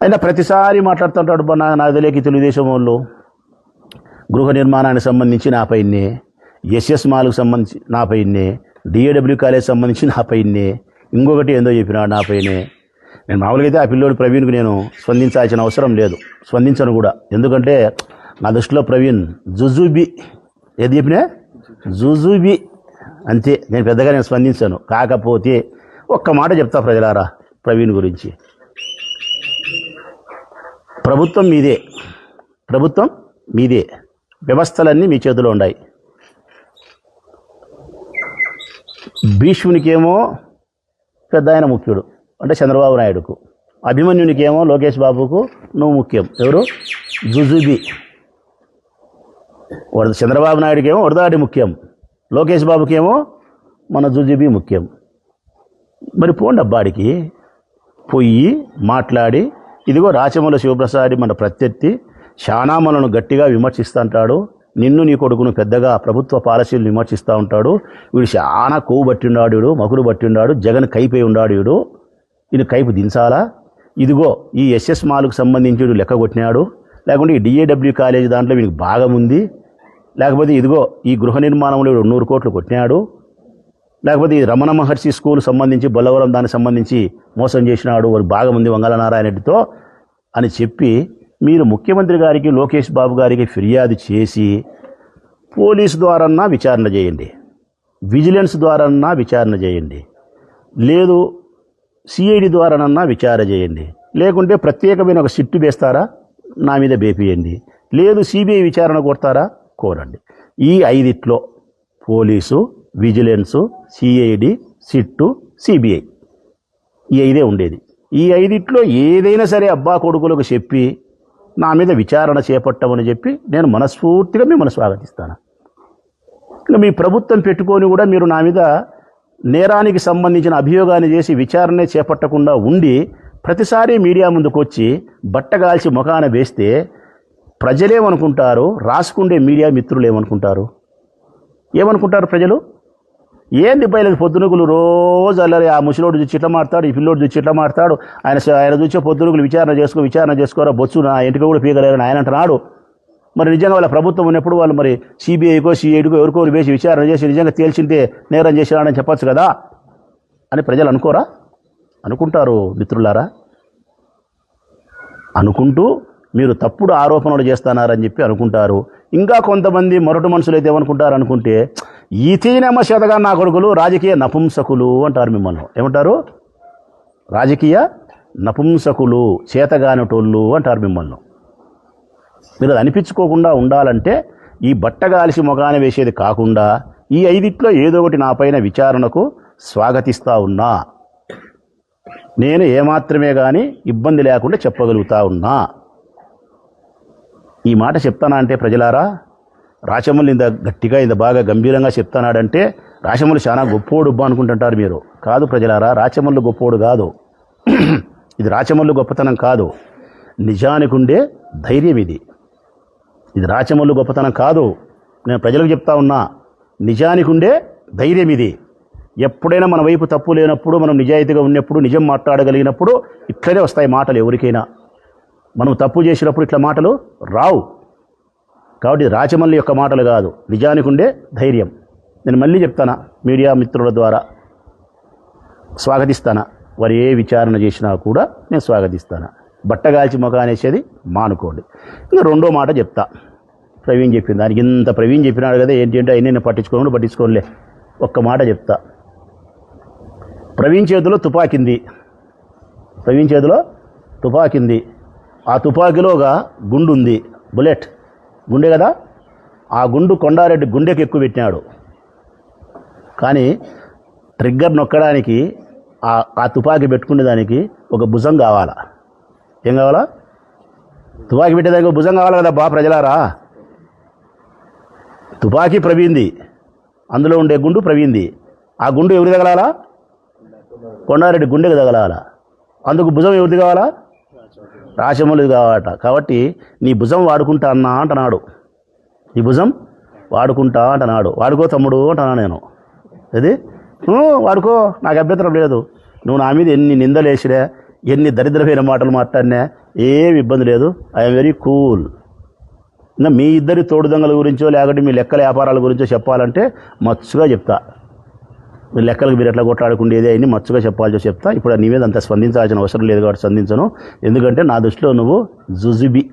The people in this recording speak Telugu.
అయినా ప్రతిసారి మాట్లాడుతుంటాడు, నాకు తెలియక తెలుగుదేశం వాళ్ళు గృహ నిర్మాణానికి సంబంధించి నా పైనే, ఎస్ఎస్ మాల్కు సంబంధించి నా పైనే, డిఏడబ్ల్యూ కాలేజ్ సంబంధించి నా పైనే, ఇంకొకటి ఏందో చెప్పినాడు నా పైనే. నేను మామూలుగా అయితే ఆ పిల్లోడు ప్రవీణ్కి నేను స్పందించాల్సిన అవసరం లేదు, స్పందించను కూడా. ఎందుకంటే నా దృష్టిలో ప్రవీణ్ జుజుబి, ఏది చెప్పినా జుజుబి అంతే. నేను పెద్దగా నేను స్పందించాను. కాకపోతే ఒక్క మాట చెప్తా ప్రజలారా ప్రవీణ్ గురించి. ప్రభుత్వం మీదే, ప్రభుత్వం మీదే, వ్యవస్థలన్నీ మీ చేతిలో ఉన్నాయి. భీష్మునికేమో పెద్ద ఆయన ముఖ్యుడు అంటే చంద్రబాబు నాయుడుకు, అభిమన్యునికేమో లోకేష్ బాబుకు నువ్వు ముఖ్యం. ఎవరు? జుజుబి. చంద్రబాబు నాయుడుకేమో వరదాడి ముఖ్యం, లోకేష్ బాబుకేమో మన జుజుబి ముఖ్యం. మరి పోండి అబ్బాడికి పోయి మాట్లాడి, ఇదిగో రాచమల్ల శివప్రసాద్ మన ప్రత్యర్థి చాలా మనను గట్టిగా విమర్శిస్తుంటాడు, నిన్ను నీ కొడుకును పెద్దగా ప్రభుత్వ పాలసీలు విమర్శిస్తూ ఉంటాడు, వీడు చాలా కొవ్వు పట్టిండాడు, వీడు మకులు పట్టిండాడు, జగన్ కైపోయి ఉన్నాడు, వీడు ఈయన కైపు దించాలా, ఇదిగో ఈ ఎస్ఎస్ మాల్కు సంబంధించి వీడు లెక్క కొట్టినాడు, లేకుంటే ఈ డిఏడబ్ల్యూ కాలేజీ దాంట్లో వీడికి భాగం ఉంది, లేకపోతే ఇదిగో ఈ గృహ నిర్మాణంలో వీడు 100 కోట్లు కొట్టినాడు, లేకపోతే ఈ రమణ మహర్షి స్కూల్ సంబంధించి బొల్లవరం దానికి సంబంధించి మోసం చేసినాడు, వారికి భాగం ఉంది వంగలనారాయణ రెడ్డితో అని చెప్పి మీరు ముఖ్యమంత్రి గారికి లోకేష్ బాబు గారికి ఫిర్యాదు చేసి పోలీసు ద్వారాన్నా విచారణ చేయండి, విజిలెన్స్ ద్వారాన్నా విచారణ చేయండి, లేదు సిఐడి ద్వారానన్నా విచారణ చేయండి, లేకుంటే ప్రత్యేకమైన ఒక సిట్టు వేస్తారా నా మీద బేపియండి, లేదు సిబిఐ విచారణ కోరుతారా కోరండి. ఈ 5 police, vigilance, CID, sit, CBI ఈ 5 ఉండేది. ఈ 5 ఏదైనా సరే అబ్బా కొడుకులకు చెప్పి నా మీద విచారణ చేపట్టమని చెప్పి నేను మనస్ఫూర్తిగా మిమ్మల్ని స్వాగతిస్తాను. ఇంకా మీ ప్రభుత్వం పెట్టుకొని కూడా మీరు నా మీద నేరానికి సంబంధించిన అభియోగాన్ని చేసి విచారణే చేపట్టకుండా ఉండి ప్రతిసారి మీడియా ముందుకు వచ్చి బట్టగాల్చి ముఖాన వేస్తే ప్రజలేమనుకుంటారు, రాసుకుండే మీడియా మిత్రులు ఏమనుకుంటారు, ఏమనుకుంటారు ప్రజలు? ఏంది బయలుది పొద్దునుగులు రోజు అల్లరి, ఆ ముసలోడు చూసి ఇట్లా మాడతాడు, ఈ పిల్లోడు చూసి ఇట్లా మాడతాడు, ఆయన చూసే పొద్దునుగులు విచారణ చేసుకోరా బొచ్చు నా ఇంటికి కూడా పీకలేరని ఆయన అంటున్నాడు. మరి నిజంగా వాళ్ళ ప్రభుత్వం ఉన్నప్పుడు వాళ్ళు మరి సిబిఐకో సిఐడికో ఎవరికో వేసి విచారణ చేసి నిజంగా తేల్చింటే నేరం చేసినాడని చెప్పచ్చు కదా అని ప్రజలు అనుకోరా? అనుకుంటారు మిత్రులారా. అనుకుంటూ మీరు తప్పుడు ఆరోపణలు చేస్తున్నారని చెప్పి అనుకుంటారు. ఇంకా కొంతమంది మొరటు మనుషులు అయితే ఏమనుకుంటారు అనుకుంటే, ఈతీనమ్మ చేతగా నా కొడుకులు రాజకీయ నపుంసకులు అంటారు మిమ్మల్ని. ఏమంటారు? రాజకీయ నపుంసకులు, చేతగానటోళ్ళు అంటారు మిమ్మల్ని. మీరు అనిపించుకోకుండా ఉండాలంటే ఈ బట్టగాలిసి మొగాన వేసేది కాకుండా ఈ 5 ఏదో ఒకటి నా పైన విచారణకు స్వాగతిస్తూ ఉన్నా. నేను ఏమాత్రమే కానీ ఇబ్బంది లేకుండా చెప్పగలుగుతా ఉన్నా. ఈ మాట చెప్తానా అంటే ప్రజలారా, రాచమల్లి ఇంత గట్టిగా ఇంత బాగా గంభీరంగా చెప్తానాడంటే రాచమల్లి చాలా గొప్పోడుబ్బా అనుకుంటుంటారు మీరు. కాదు ప్రజలారా, రాచమల్లి గొప్పోడు కాదు. ఇది రాచమల్లి గొప్పతనం కాదు, నిజానికి ఉండే ధైర్యం ఇది. ఇది రాచమల్లి గొప్పతనం కాదు, నేను ప్రజలకు చెప్తా ఉన్నా. నిజానికి ఉండే ధైర్యం ఇది. ఎప్పుడైనా మన వైపు తప్పు లేనప్పుడు, మనం నిజాయితీగా ఉన్నప్పుడు, నిజం మాట్లాడగలిగినప్పుడు ఇట్లనే వస్తాయి మాటలు ఎవరికైనా. మనం తప్పు చేసినప్పుడు ఇట్లా మాటలు రావు. కాబట్టి రాచమల్లి యొక్క మాటలు కాదు, నిజానికి ఉండే ధైర్యం. నేను మళ్ళీ చెప్తానా, మీడియా మిత్రుల ద్వారా స్వాగతిస్తానా. వారు ఏ విచారణ చేసినా కూడా నేను స్వాగతిస్తాను. బట్టగాల్చి ముఖం అనేసేది మానుకోండి. ఇంకా రెండో మాట చెప్తా. ప్రవీణ్ చెప్పింది దానికి ఇంత ప్రవీణ్ చెప్పినాడు కదా, ఏంటంటే అయినా నేను పట్టించుకోలే. ఒక్క మాట చెప్తా. ప్రవీణ్ చేతిలో తుపాకింది, ఆ తుపాకీలో ఒక గుండు ఉంది, బుల్లెట్ గుండె కదా. ఆ గుండు కొండారెడ్డి గుండెకి ఎక్కువ పెట్టినాడు. కానీ ట్రిగ్గర్ నొక్కడానికి ఆ తుపాకీ పెట్టుకునే దానికి ఒక భుజం కావాలా. ఏం కావాలా? తుపాకీ పెట్టేదానికి ఒక భుజం కావాలి కదా బా ప్రజలారా. తుపాకీ ప్రవీణ్ది, అందులో ఉండే గుండు ప్రవీణ్ది. ఆ గుండు ఎవరి తగలాలా? కొండారెడ్డి గుండెకి తగలాలా. అందుకు భుజం ఎవరిది కావాలా? రాచమల్లిది కావాలట. కాబట్టి నీ భుజం వాడుకుంటా అన్నా అంటున్నాడు. నీ భుజం వాడుకుంటా అంటున్నాడు. వాడుకో తమ్ముడు అంటున్నా నేను. ఇది వాడుకో, నాకు అభ్యంతరం లేదు. నువ్వు నా మీద ఎన్ని నిందలు వేసినా, ఎన్ని దరిద్రమైన మాటలు మాట్లాడినా ఏమి ఇబ్బంది లేదు. I'm very cool. ఇంకా మీ ఇద్దరి తోడుదంగల గురించో లేకపోతే మీ లెక్కల వ్యాపారాల గురించో చెప్పాలంటే మచ్చుగా చెప్తా. మీ లెక్కలకు మీరు ఎట్లా కొట్లాడుకుండేది అని మచ్చుగా చెప్పాల్సి చెప్తా. ఇప్పుడు నీ మీద అంత స్పందించాల్సిన అవసరం లేదు కాబట్టి స్పందించను. ఎందుకంటే నా దృష్టిలో నువ్వు జుజుబి.